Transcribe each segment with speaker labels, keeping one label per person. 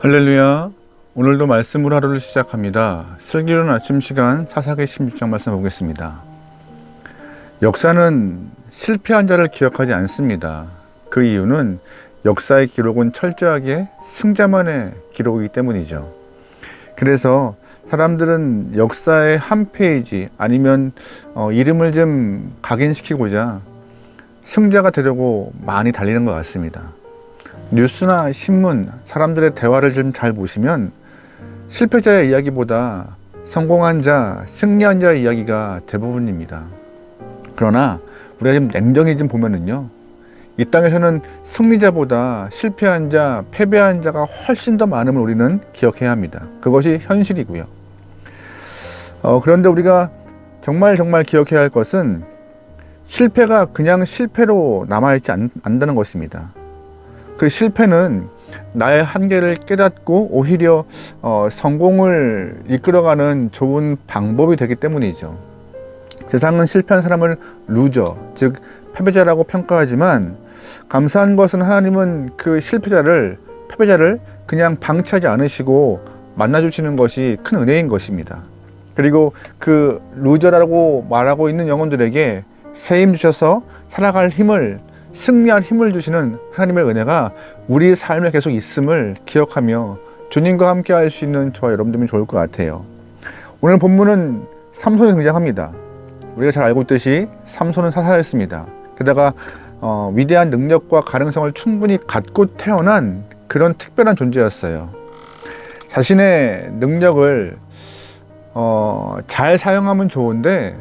Speaker 1: 할렐루야. 오늘도 말씀으로 하루를 시작합니다. 슬기로운 아침 시간 사사기 16장 말씀 보겠습니다. 역사는 실패한 자를 기억하지 않습니다. 그 이유는 역사의 기록은 철저하게 승자만의 기록이기 때문이죠. 그래서 사람들은 역사의 한 페이지 아니면 이름을 좀 각인시키고자 승자가 되려고 많이 달리는 것 같습니다. 뉴스나 신문, 사람들의 대화를 좀 잘 보시면 실패자의 이야기보다 성공한 자, 승리한 자의 이야기가 대부분입니다. 그러나 우리가 좀 냉정히 좀 보면은요, 이 땅에서는 승리자보다 실패한 자, 패배한 자가 훨씬 더 많음을 우리는 기억해야 합니다. 그것이 현실이고요. 그런데 우리가 정말 기억해야 할 것은 실패가 그냥 실패로 남아있지 않는다는 것입니다. 그 실패는 나의 한계를 깨닫고 오히려 성공을 이끌어가는 좋은 방법이 되기 때문이죠. 세상은 실패한 사람을 루저, 즉 패배자라고 평가하지만 감사한 것은 하나님은 그 패배자를 그냥 방치하지 않으시고 만나주시는 것이 큰 은혜인 것입니다. 그리고 그 루저라고 말하고 있는 영혼들에게 새 힘 주셔서 살아갈 힘을, 승리할 힘을 주시는 하나님의 은혜가 우리 삶에 계속 있음을 기억하며 주님과 함께 할 수 있는 저와 여러분들이 좋을 것 같아요. 오늘 본문은 삼손이 등장합니다. 우리가 잘 알고 있듯이 삼손은 사사였습니다. 게다가 위대한 능력과 가능성을 충분히 갖고 태어난 그런 특별한 존재였어요. 자신의 능력을 잘 사용하면 좋은데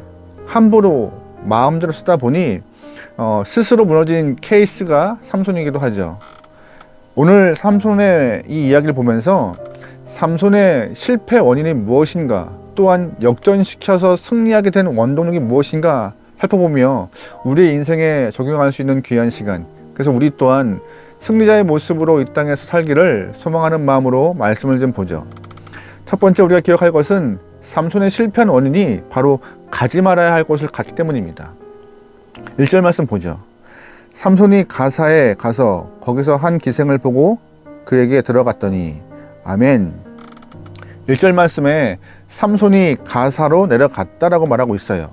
Speaker 1: 함부로 마음대로 쓰다 보니 스스로 무너진 케이스가 삼손이기도 하죠. 오늘 삼손의 이 이야기를 보면서 삼손의 실패 원인이 무엇인가, 또한 역전시켜서 승리하게 된 원동력이 무엇인가 살펴보며 우리의 인생에 적용할 수 있는 귀한 시간, 그래서 우리 또한 승리자의 모습으로 이 땅에서 살기를 소망하는 마음으로 말씀을 좀 보죠. 첫 번째 우리가 기억할 것은 삼손의 실패한 원인이 바로 가지 말아야 할 곳을 갔기 때문입니다. 1절 말씀 보죠. 삼손이 가사에 가서 거기서 한 기생을 보고 그에게 들어갔더니 아멘. 1절 말씀에 삼손이 가사로 내려갔다라고 말하고 있어요.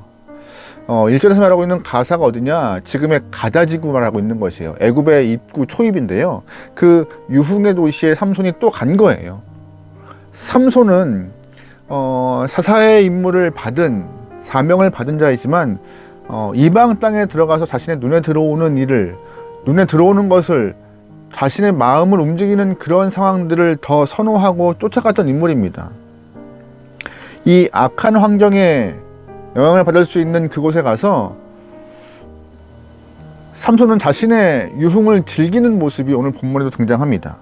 Speaker 1: 1절에서 말하고 있는 가사가 어디냐? 지금의 가자지구 말하고 있는 것이에요. 애굽의 입구 초입인데요. 그 유흥의 도시에 삼손이 또 간 거예요. 삼손은 사사의 임무를 받은, 사명을 받은 자이지만 이방 땅에 들어가서 자신의 눈에 들어오는 것을, 자신의 마음을 움직이는 그런 상황들을 더 선호하고 쫓아갔던 인물입니다. 이 악한 환경에 영향을 받을 수 있는 그곳에 가서 삼손은 자신의 유흥을 즐기는 모습이 오늘 본문에도 등장합니다.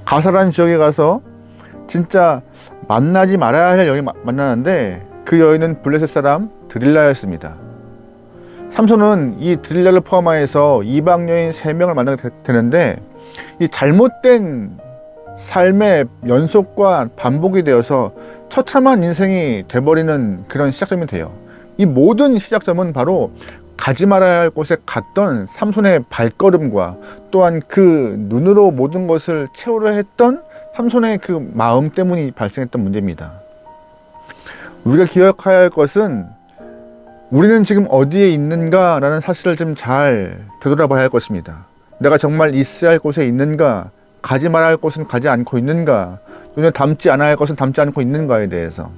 Speaker 1: 가사라는 지역에 가서 진짜 만나지 말아야 할 여인을 만나는데 그 여인은 블레셋 사람 드릴라였습니다. 삼손은 이 드릴라를 포함하여서 이방 여인 3명을 만나게 되는데 이 잘못된 삶의 연속과 반복이 되어서 처참한 인생이 돼버리는 그런 시작점이 돼요. 이 모든 시작점은 바로 가지 말아야 할 곳에 갔던 삼손의 발걸음과 또한 그 눈으로 모든 것을 채우려 했던 삼손의 그 마음 때문이 발생했던 문제입니다. 우리가 기억해야 할 것은 우리는 지금 어디에 있는가라는 사실을 좀 잘 되돌아봐야 할 것입니다. 내가 정말 있어야 할 곳에 있는가, 가지 말아야 할 곳은 가지 않고 있는가, 눈에 담지 않아야 할 것은 담지 않고 있는가에 대해서.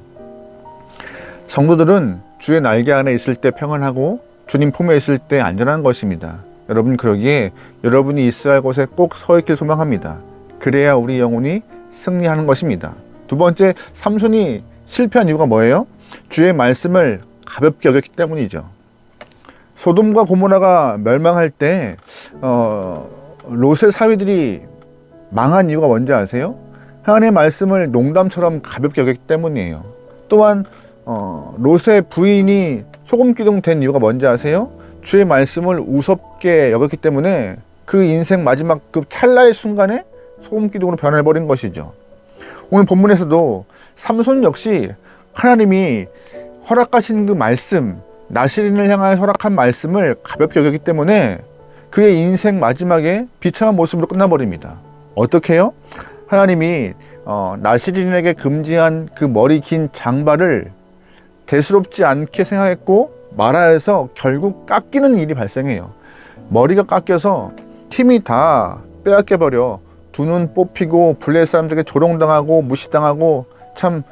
Speaker 1: 성도들은 주의 날개 안에 있을 때 평안하고 주님 품에 있을 때 안전한 것입니다. 여러분, 그러기에 여러분이 있어야 할 곳에 꼭 서 있길 소망합니다. 그래야 우리 영혼이 승리하는 것입니다. 두 번째, 삼손이 실패한 이유가 뭐예요? 주의 말씀을 가볍게 여겼기 때문이죠. 소돔과 고모라가 멸망할 때 롯의 사위들이 망한 이유가 뭔지 아세요? 하나님의 말씀을 농담처럼 가볍게 여겼기 때문이에요. 또한 롯의 부인이 소금기둥 된 이유가 뭔지 아세요? 주의 말씀을 우습게 여겼기 때문에 그 인생 마지막 그 찰나의 순간에 소금기둥으로 변해버린 것이죠. 오늘 본문에서도 삼손 역시 하나님이 허락하신 그 말씀, 나시린을 향하여 허락한 말씀을 가볍게 여겼기 때문에 그의 인생 마지막에 비참한 모습으로 끝나버립니다. 어떻게 해요? 하나님이 나시린에게 금지한 그 머리 긴 장발을 대수롭지 않게 생각했고 말하여서 결국 깎이는 일이 발생해요. 머리가 깎여서 힘이 다 빼앗겨버려 두 눈 뽑히고 블레 사람들에게 조롱당하고 무시당하고 참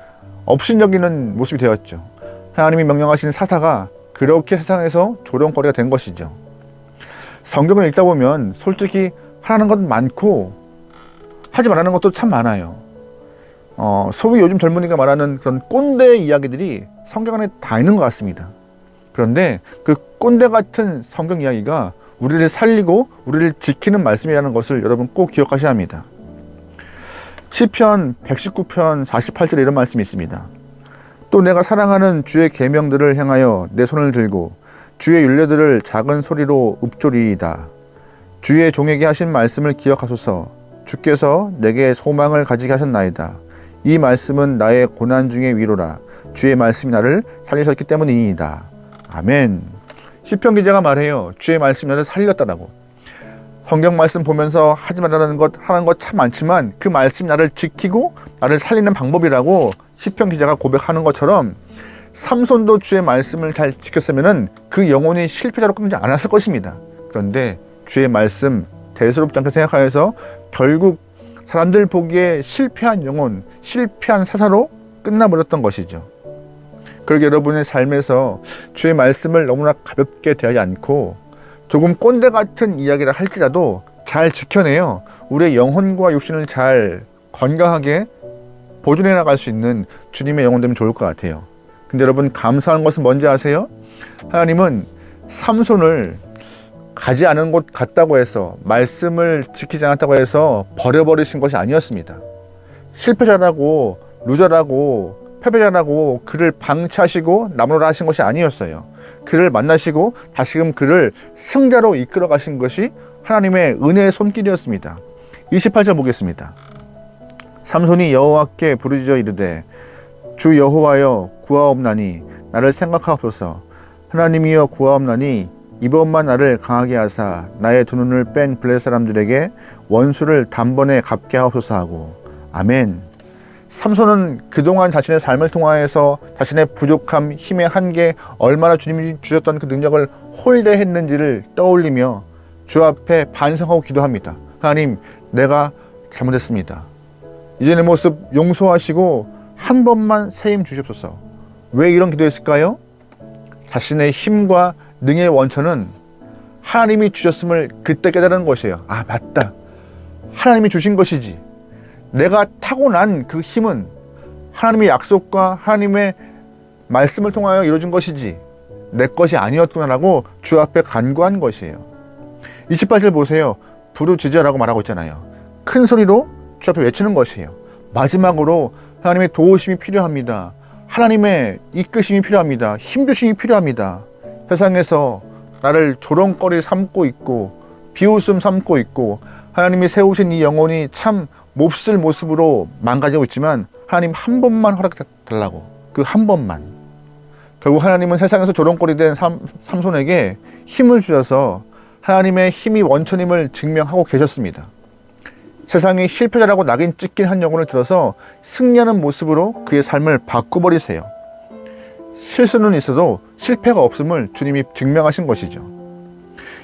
Speaker 1: 업신여기는 모습이 되었죠. 하나님이 명령하신 사사가 그렇게 세상에서 조롱거리가 된 것이죠. 성경을 읽다 보면 솔직히 하라는 건 많고 하지 말라는 것도 참 많아요. 소위 요즘 젊은이가 말하는 그런 꼰대 이야기들이 성경 안에 다 있는 것 같습니다. 그런데 그 꼰대 같은 성경 이야기가 우리를 살리고 우리를 지키는 말씀이라는 것을 여러분 꼭 기억하셔야 합니다. 시편 119편 48절에 이런 말씀이 있습니다. 또 내가 사랑하는 주의 계명들을 향하여 내 손을 들고 주의 율례들을 작은 소리로 읊조리이다. 주의 종에게 하신 말씀을 기억하소서. 주께서 내게 소망을 가지게 하셨나이다. 이 말씀은 나의 고난 중의 위로라. 주의 말씀이 나를 살리셨기 때문이니이다. 아멘. 시편 기자가 말해요. 주의 말씀이 나를 살렸다라고. 성경 말씀 보면서 하지 말라는 것 하는 것 참 많지만 그 말씀이 나를 지키고 나를 살리는 방법이라고 시편 기자가 고백하는 것처럼 삼손도 주의 말씀을 잘 지켰으면은 그 영혼이 실패자로 끝나지 않았을 것입니다. 그런데 주의 말씀 대수롭지 않게 생각하여서 결국 사람들 보기에 실패한 영혼, 실패한 사사로 끝나버렸던 것이죠. 그러게 여러분의 삶에서 주의 말씀을 너무나 가볍게 대하지 않고 조금 꼰대 같은 이야기를 할지라도 잘 지켜내요. 우리의 영혼과 육신을 잘 건강하게 보존해 나갈 수 있는 주님의 영혼 되면 좋을 것 같아요. 근데 여러분 감사한 것은 뭔지 아세요? 하나님은 삼손을 가지 않은 곳 갔다고 해서 말씀을 지키지 않았다고 해서 버려버리신 것이 아니었습니다. 실패자라고 루저라고 패배자라고 그를 방치하시고 나무라 하신 것이 아니었어요. 그를 만나시고 다시금 그를 승자로 이끌어 가신 것이 하나님의 은혜의 손길이었습니다. 28절 보겠습니다. 삼손이 여호와께 부르짖어 이르되 주 여호와여 구하옵나니 나를 생각하옵소서. 하나님이여 구하옵나니 이번만 나를 강하게 하사 나의 두 눈을 뺀 블레 사람들에게 원수를 단번에 갚게 하옵소서 하고. 아멘. 삼손은 그동안 자신의 삶을 통하여서 자신의 부족함, 힘의 한계, 얼마나 주님이 주셨던 그 능력을 홀대했는지를 떠올리며 주 앞에 반성하고 기도합니다. 하나님, 내가 잘못했습니다. 이제 내 모습 용서하시고 한 번만 새 힘 주시옵소서. 왜 이런 기도했을까요? 자신의 힘과 능의 원천은 하나님이 주셨음을 그때 깨달은 것이에요. 아, 맞다. 하나님이 주신 것이지. 내가 타고난 그 힘은 하나님의 약속과 하나님의 말씀을 통하여 이루어진 것이지 내 것이 아니었구나라고 주 앞에 간구한 것이에요. 28절 보세요. 부르짖으라고 말하고 있잖아요. 큰 소리로 주 앞에 외치는 것이에요. 마지막으로 하나님의 도우심이 필요합니다. 하나님의 이끄심이 필요합니다. 힘주심이 필요합니다. 세상에서 나를 조롱거리 삼고 있고 비웃음 삼고 있고 하나님이 세우신 이 영혼이 참 몹쓸 모습으로 망가지고 있지만 하나님 한 번만 허락해달라고. 그 한 번만. 결국 하나님은 세상에서 조롱거리 된 삼손에게 힘을 주셔서 하나님의 힘이 원천임을 증명하고 계셨습니다. 세상에 실패자라고 낙인 찍힌 한 영혼을 들어서 승리하는 모습으로 그의 삶을 바꾸버리세요. 실수는 있어도 실패가 없음을 주님이 증명하신 것이죠.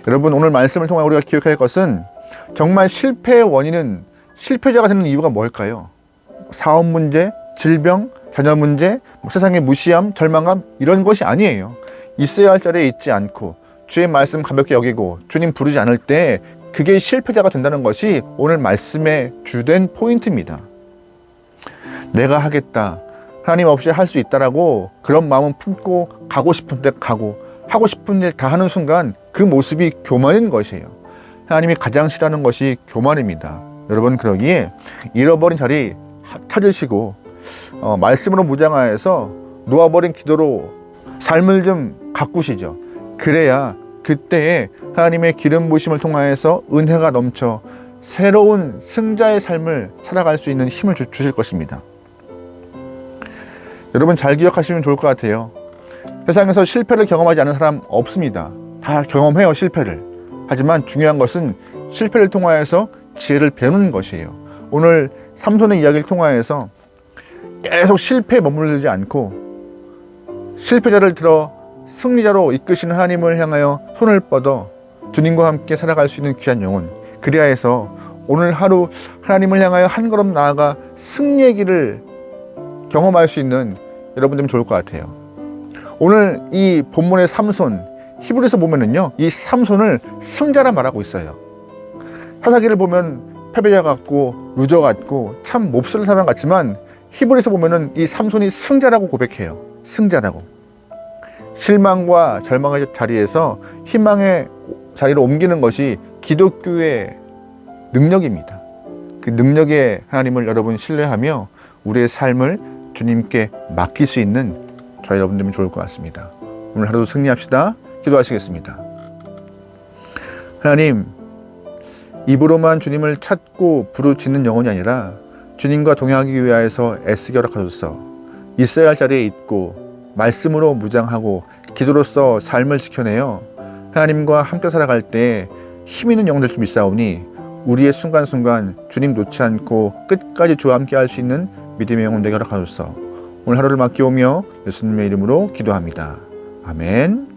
Speaker 1: 여러분, 오늘 말씀을 통해 우리가 기억해야 할 것은 정말 실패의 원인은 실패자가 되는 이유가 뭘까요? 사업 문제, 질병, 자녀 문제, 세상의 무시함, 절망감 이런 것이 아니에요. 있어야 할 자리에 있지 않고 주의 말씀 가볍게 여기고 주님 부르지 않을 때 그게 실패자가 된다는 것이 오늘 말씀의 주된 포인트입니다. 내가 하겠다. 하나님 없이 할 수 있다라고 그런 마음은 품고 가고 싶은 데 가고 하고 싶은 일 다 하는 순간 그 모습이 교만인 것이에요. 하나님이 가장 싫어하는 것이 교만입니다. 여러분, 그러기에 잃어버린 자리 찾으시고 말씀으로 무장하여서 놓아버린 기도로 삶을 좀 가꾸시죠. 그래야 그때에 하나님의 기름 부으심을 통하여서 은혜가 넘쳐 새로운 승자의 삶을 살아갈 수 있는 힘을 주실 것입니다. 여러분, 잘 기억하시면 좋을 것 같아요. 세상에서 실패를 경험하지 않은 사람 없습니다. 다 경험해요, 실패를. 하지만 중요한 것은 실패를 통하여서 지혜를 배우는 것이에요. 오늘 삼손의 이야기를 통하여서 계속 실패에 머무르지 않고 실패자를 들어 승리자로 이끄시는 하나님을 향하여 손을 뻗어 주님과 함께 살아갈 수 있는 귀한 영혼, 그리하여 해서 오늘 하루 하나님을 향하여 한 걸음 나아가 승리의 길을 경험할 수 있는 여러분들이 좋을 것 같아요. 오늘 이 본문의 삼손, 히브리서 보면은요, 이 삼손을 승자라 말하고 있어요. 사사기를 보면 패배자 같고 루저 같고 참 몹쓸 사람 같지만 히브리서 보면은 이 삼손이 승자라고 고백해요. 승자라고. 실망과 절망의 자리에서 희망의 자리로 옮기는 것이 기독교의 능력입니다. 그 능력의 하나님을 여러분 신뢰하며 우리의 삶을 주님께 맡길 수 있는 저희 여러분들이면 좋을 것 같습니다. 오늘 하루도 승리합시다. 기도하시겠습니다. 하나님, 입으로만 주님을 찾고 부르짖는 영혼이 아니라 주님과 동행하기 위하여서 애쓰게 허락하소서. 있어야 할 자리에 있고 말씀으로 무장하고 기도로서 삶을 지켜내어 하나님과 함께 살아갈 때 힘있는 영혼 될 수 있사오니 우리의 순간순간 주님 놓지 않고 끝까지 주와 함께 할 수 있는 믿음의 영혼 되게 허락하소서. 오늘 하루를 맡기오며 예수님의 이름으로 기도합니다. 아멘.